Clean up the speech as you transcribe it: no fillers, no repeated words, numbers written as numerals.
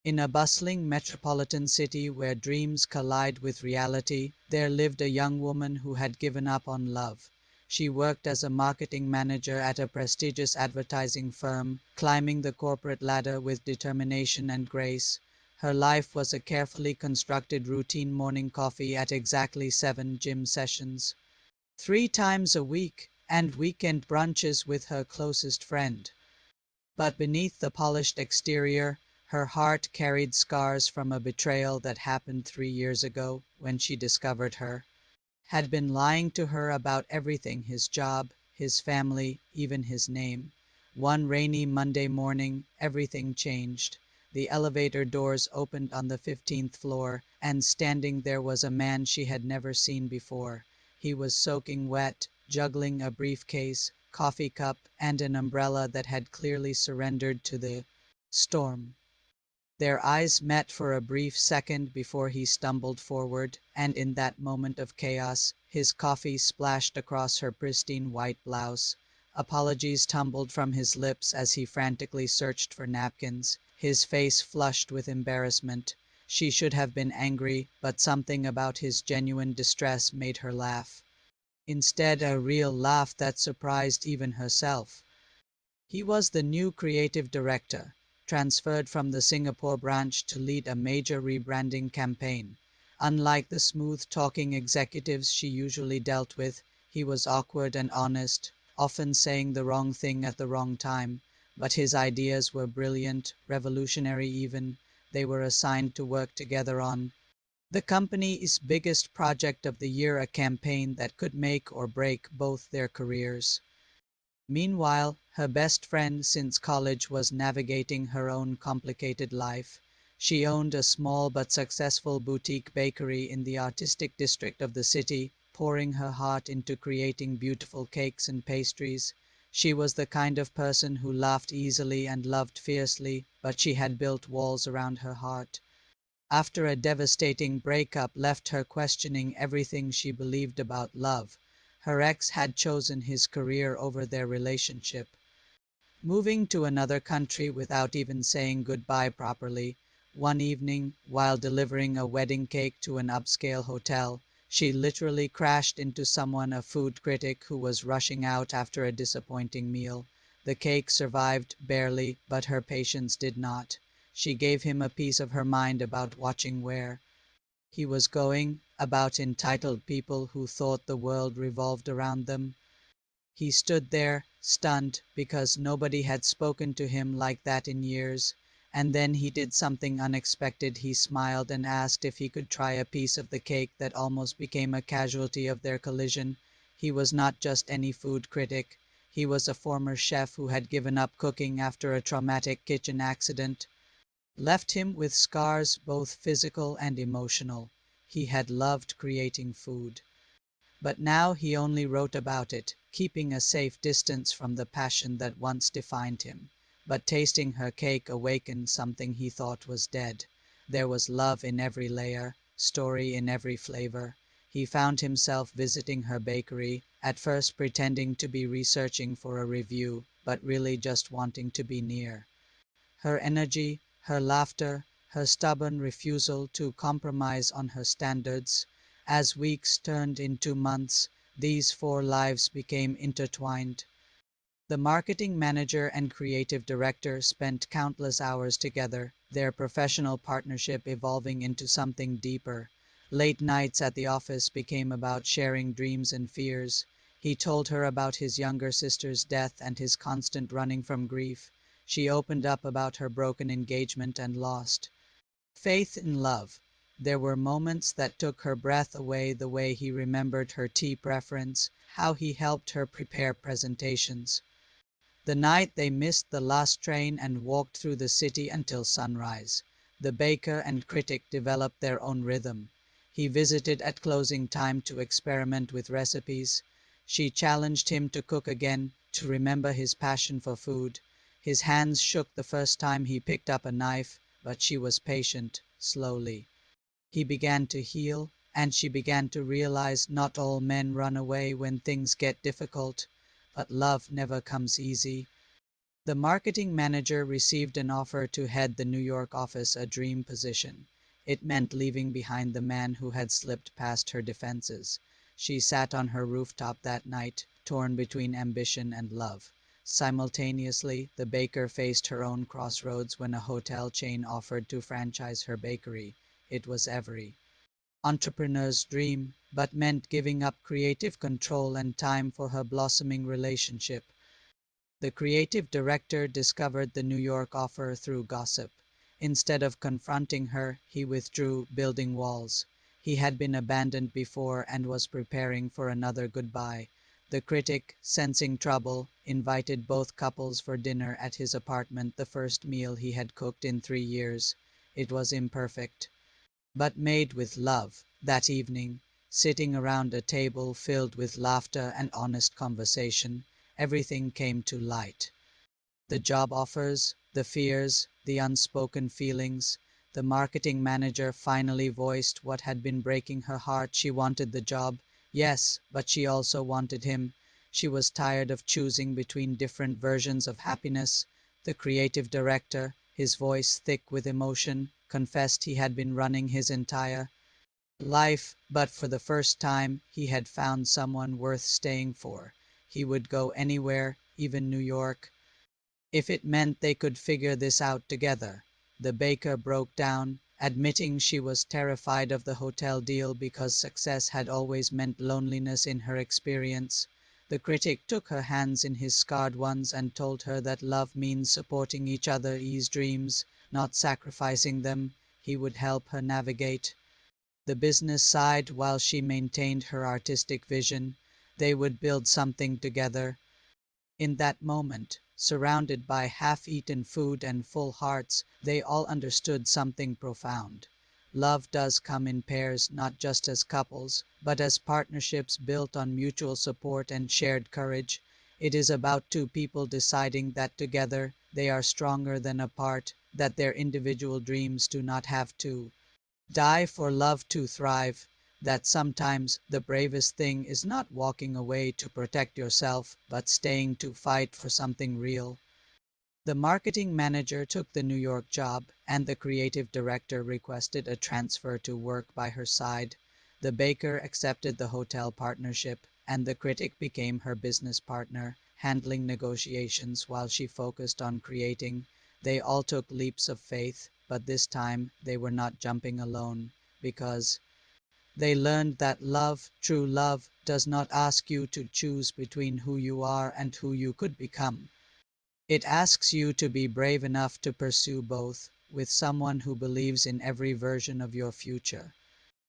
In a bustling metropolitan city where dreams collide with reality, there lived a young woman who had given up on love. She worked as a marketing manager at a prestigious advertising firm, climbing the corporate ladder with determination and grace. Her life was a carefully constructed routine: morning coffee at exactly 7, gym sessions 3 times a week, and weekend brunches with her closest friend. But beneath the polished exterior, her heart carried scars from a betrayal that happened 3 years ago when she discovered her had been lying to her about everything: his job, his family, even his name. One rainy Monday morning, everything changed. The elevator doors opened on the 15th floor, and standing there was a man she had never seen before. He was soaking wet, juggling a briefcase, coffee cup, and an umbrella that had clearly surrendered to the storm. Their eyes met for a brief second before he stumbled forward, and in that moment of chaos, his coffee splashed across her pristine white blouse. Apologies tumbled from his lips as he frantically searched for napkins, his face flushed with embarrassment. She should have been angry, but something about his genuine distress made her laugh. Instead, a real laugh that surprised even herself. He was the new creative director, transferred from the Singapore branch to lead a major rebranding campaign. Unlike the smooth-talking executives she usually dealt with, he was awkward and honest, often saying the wrong thing at the wrong time. But his ideas were brilliant, revolutionary even. They were assigned to work together on the company's biggest project of the year, a campaign that could make or break both their careers. Meanwhile, her best friend since college was navigating her own complicated life. She owned a small but successful boutique bakery in the artistic district of the city, pouring her heart into creating beautiful cakes and pastries. She was the kind of person who laughed easily and loved fiercely, but she had built walls around her heart. After a devastating breakup left her questioning everything she believed about love, her ex had chosen his career over their relationship. Moving to another country without even saying goodbye properly, one evening, while delivering a wedding cake to an upscale hotel, she literally crashed into someone, a food critic who was rushing out after a disappointing meal. The cake survived, barely, but her patience did not. She gave him a piece of her mind about watching where he was going, about entitled people who thought the world revolved around them. He stood there, stunned, because nobody had spoken to him like that in years. And then he did something unexpected. He smiled and asked if he could try a piece of the cake that almost became a casualty of their collision. He was not just any food critic. He was a former chef who had given up cooking after a traumatic kitchen accident left him with scars, both physical and emotional. He had loved creating food, but now he only wrote about it, keeping a safe distance from the passion that once defined him. But tasting her cake awakened something he thought was dead. There was love in every layer, story in every flavor. He found himself visiting her bakery, at first pretending to be researching for a review, but really just wanting to be near her energy, her laughter, her stubborn refusal to compromise on her standards. As weeks turned into months, these four lives became intertwined. The marketing manager and creative director spent countless hours together, their professional partnership evolving into something deeper. Late nights at the office became about sharing dreams and fears. He told her about his younger sister's death and his constant running from grief. She opened up about her broken engagement and lost faith in love. There were moments that took her breath away: the way he remembered her tea preference, how he helped her prepare presentations, the night they missed the last train and walked through the city until sunrise. The baker and critic developed their own rhythm. He visited at closing time to experiment with recipes. She challenged him to cook again, to remember his passion for food. His hands shook the first time he picked up a knife, but she was patient. Slowly, he began to heal, and she began to realize not all men run away when things get difficult, but love never comes easy. The marketing manager received an offer to head the New York office, a dream position. It meant leaving behind the man who had slipped past her defenses. She sat on her rooftop that night, torn between ambition and love. Simultaneously, the baker faced her own crossroads when a hotel chain offered to franchise her bakery. It was every entrepreneur's dream, but meant giving up creative control and time for her blossoming relationship. The creative director discovered the New York offer through gossip. Instead of confronting her, he withdrew, building walls. He had been abandoned before and was preparing for another goodbye. The critic, sensing trouble, invited both couples for dinner at his apartment, the first meal he had cooked in 3 years. It was imperfect, but made with love. That evening, sitting around a table filled with laughter and honest conversation, everything came to light. The job offers, the fears, the unspoken feelings. The marketing manager finally voiced what had been breaking her heart. She wanted the job, yes, but she also wanted him. She was tired of choosing between different versions of happiness. The creative director, his voice thick with emotion, confessed he had been running his entire life, but for the first time he had found someone worth staying for. He would go anywhere, even New York, if it meant they could figure this out together. The baker broke down, admitting she was terrified of the hotel deal because success had always meant loneliness in her experience. The critic took her hands in his scarred ones and told her that love means supporting each other's dreams, not sacrificing them. He would help her navigate the business side while she maintained her artistic vision. They would build something together. In that moment, surrounded by half-eaten food and full hearts, they all understood something profound. Love does come in pairs, not just as couples, but as partnerships built on mutual support and shared courage. It is about two people deciding that together they are stronger than apart, that their individual dreams do not have to die for love to thrive, that sometimes the bravest thing is not walking away to protect yourself, but staying to fight for something real. The marketing manager took the New York job, and the creative director requested a transfer to work by her side. The baker accepted the hotel partnership, and the critic became her business partner, handling negotiations while she focused on creating. They all took leaps of faith, but this time they were not jumping alone, because they learned that love, true love, does not ask you to choose between who you are and who you could become. It asks you to be brave enough to pursue both, with someone who believes in every version of your future.